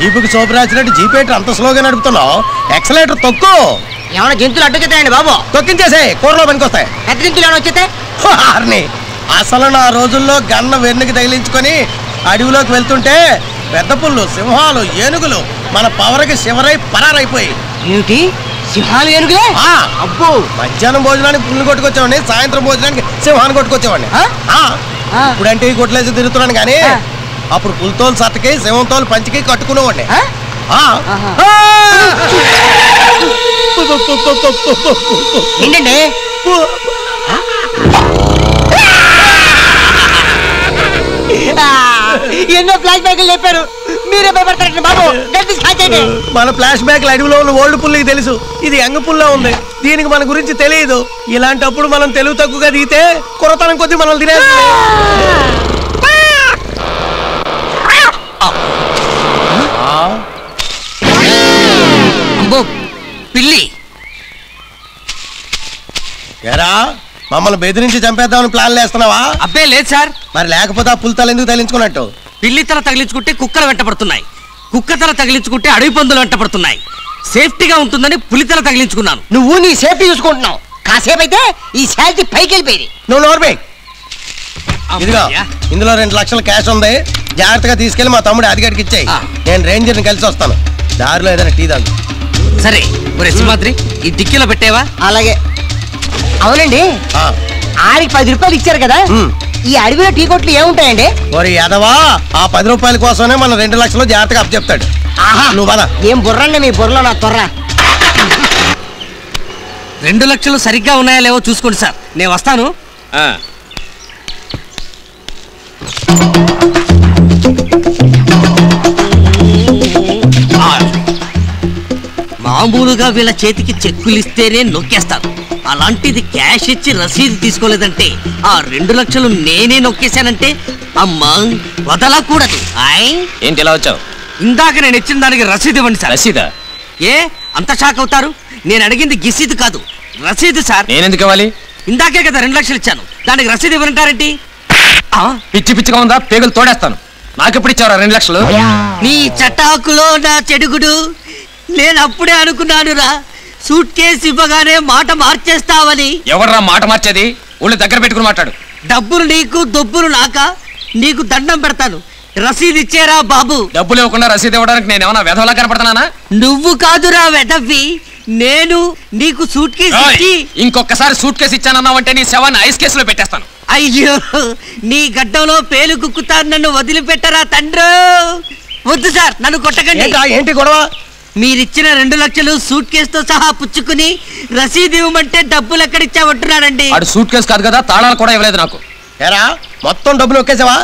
జీపుకి సోపు రాసినట్టు జీపేటర్ అంత స్లోగా నడుపుతున్నావు. ఎక్సలేటర్ తొక్కు. ఏమైనా జంతువులు అడ్డు చెప్తాయండి బాబు? తొక్కించేసే, కూరలో పనికొస్తాయి. పెద్ద జంతువులు ఏమైనా వచ్చేస్తే అసలు నా రోజుల్లో గన్న వెన్నుకి తగిలించుకొని అడవిలోకి వెళ్తుంటే పెద్ద పుల్లు, సింహాలు, ఏనుగులు మన పవర్కి శివరై పరారైపోయి. ఏమిటి సింహాలు, ఏనుగులే? అబ్బో, మధ్యాహ్నం భోజనానికి పుల్లు కొట్టుకొచ్చేవాడిని, సాయంత్రం భోజనానికి సింహాన్ని కొట్టుకొచ్చేవాడిని. ఇప్పుడంటే ఈ కొట్లేసి తిరుగుతున్నాను కానీ అప్పుడు పులితోలు సత్తకి సింహంతోలు పంచికి కట్టుకునేవాడిని. ఏంటండి ఎన్నో ఫ్లాష్ బ్యాక్లు చెప్పారు, మీరే భయపడతారండి బాబు. మన ఫ్లాష్ బ్యాక్ అడవిలో ఉన్న ఓల్డ్ పుల్లికి తెలుసు, ఇది యంగ్ పుల్లా ఉంది. దీనికి మన గురించి తెలియదు. ఇలాంటప్పుడు మనం తెలుగు తక్కువగా దిగితే కొరతనం కొద్ది మనల్ని తినేస్తుంది. పిల్లి ఎరా మమ్మల్ని బెదిరించి చంపేద్దామని ప్లాన్ వేస్తున్నావా? అబ్బే లేదు సార్. మరి లేకపోతే ఆ పులితల ఎందుకు తగిలించుకున్నట్టు? పిల్లి తల తగిలించుకుంటే కుక్కలు వెంటపడుతున్నాయి, కుక్క తల తగిలించుకుంటే అడవి పందులు వెంటపడుతున్నాయి. సేఫ్టీగా ఉంటుందని పులితల తగిలించుకున్నాను. నువ్వు నీ సేఫ్టీ చూసుకుంటున్నావు, కాసేపు అయితే ఈ శాలరీ పైకి వెళ్ళిపోయింది. నువ్వు నోర్బే. ఇదిగో ఇందులో 2 లక్షల క్యాష్ ఉంది, జాగ్రత్తగా తీసుకెళ్లి మా తమ్ముడు అదిగడికి ఇచ్చేయి. నేను రేంజర్ని కలిసి వస్తాను, దారిలో ఏదైనా టీ తాగు. సరే ఒరే సింహాద్రి, ఈ డిక్కీలో పెట్టేవా? అలాగే. అవునండి, ఆడికి 10 రూపాయలు ఇచ్చారు కదా, ఈ అడవిలో టీ కొట్లు ఏముంటాయండి? మరి యాదవా, ఆ 10 రూపాయల కోసమే మనం 2 లక్షలు జాగ్రత్తగా అప్పు చెప్తాడు. నువ్వు బాధ ఏం బుర్రండి మీ బుర్రలో, నా తొర్ర. 2 లక్షలు సరిగ్గా ఉన్నాయా లేవో చూసుకోండి సార్, నేను వస్తాను. మామూలుగా వీళ్ళ చేతికి చెక్కులు ఇస్తేనే నొక్కేస్తాను, అలాంటిది క్యాష్ ఇచ్చి రసీదు తీసుకోలేదంటే ఆ 2 లక్షలు నేనే నొక్కేశానంటే అమ్మా వదలకూడదు. ఏంటి ఎలా వచ్చావు? ఇందాక నేను ఇచ్చిన దానికి రసీదు ఇవ్వండి సార్. రసీదా? ఏ అంత షాక్ అవుతారు? నేను అడిగింది గిసీదు కాదు, రసీదు సార్. నేనెందుకు ఇవ్వాలి? ఇందాకే కదా 2 లక్షలు ఇచ్చాను, దానికి రసీదు ఇవ్వనంటారేంటి? పిచ్చి పిచ్చిగా ఉందా? పేగులు తోడేస్తాను. నాకెప్పుడు ఇచ్చావరా 2 లక్షలు? నీ చటాకులో నా చెడుగుడు, నేను అప్పుడే అనుకున్నానురా సూట్ కేసు ఇవ్వగానే మాట మార్చేస్తావని. ఎవర్రా మాట మార్చేది? ఊళ్ళో దగ్గర పెట్టుకుని మాట్లాడు. డబ్బులు నీకు, దొబ్బులు నాక? నీకు దండం పెడతాను, రసీదు ఇచ్చేరా బాబు. డబ్బులు ఇవ్వకుండా రసీదు ఇవ్వడానికి నేను ఏమన్నా వెధవలా కనపడుతున్నానా? నువ్వు కాదురా వెధవ్వి, నేను నీకు సూట్ కేసు ఇచ్చి. ఇంకొకసారి సూట్ కేసు ఇచ్చానన్నావంటే నీ శవాన్ని ఐస్ కేసులో పెట్టేస్తాను. అయ్యో, నీ గడ్డంలో పేలు కుక్కుతాను, నన్ను వదిలిపెట్టరా తండ్రు. వద్దు సార్, నన్ను కొట్టకండి. ఏంటి గొడవ? మీరిచ్చిన 2 లక్షలు సూట్ కేసుతో సహా పుచ్చుకుని రసీదు ఇవ్వమంటే డబ్బులు ఎక్కడిచ్చామంటున్నారండి. అటు సూట్ కేసు కాదు కదా, తాళాలు కూడా ఇవ్వలేదు నాకు. ఏరా మొత్తం డబ్బులు ఒక్కేసావా?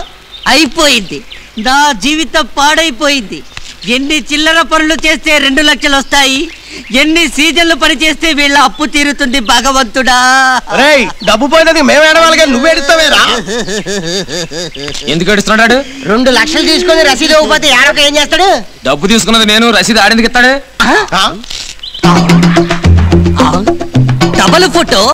అయిపోయింది, నా జీవితం పాడైపోయింది. ఎన్ని చిల్లర పనులు చేస్తే 2 లక్షలు వస్తాయి, ఎన్ని సీజన్లు పని చేస్తే వీళ్ళ అప్పు తీరుతుంది భగవంతుడా. డబ్బు పోయినది మేము ఏడవాలి కానీ నువ్వు ఏడుస్తావేరా? ఎందుకు ఏడుస్తున్నాడు? 2 లక్షలు తీసుకొని రసీదు ఇవ్వకపోతే ఏడక ఏం చేస్తాడు? డబ్బు తీసుకున్నది నేను, రసీదు ఆడేందుకు ఇస్తాడు? Double photo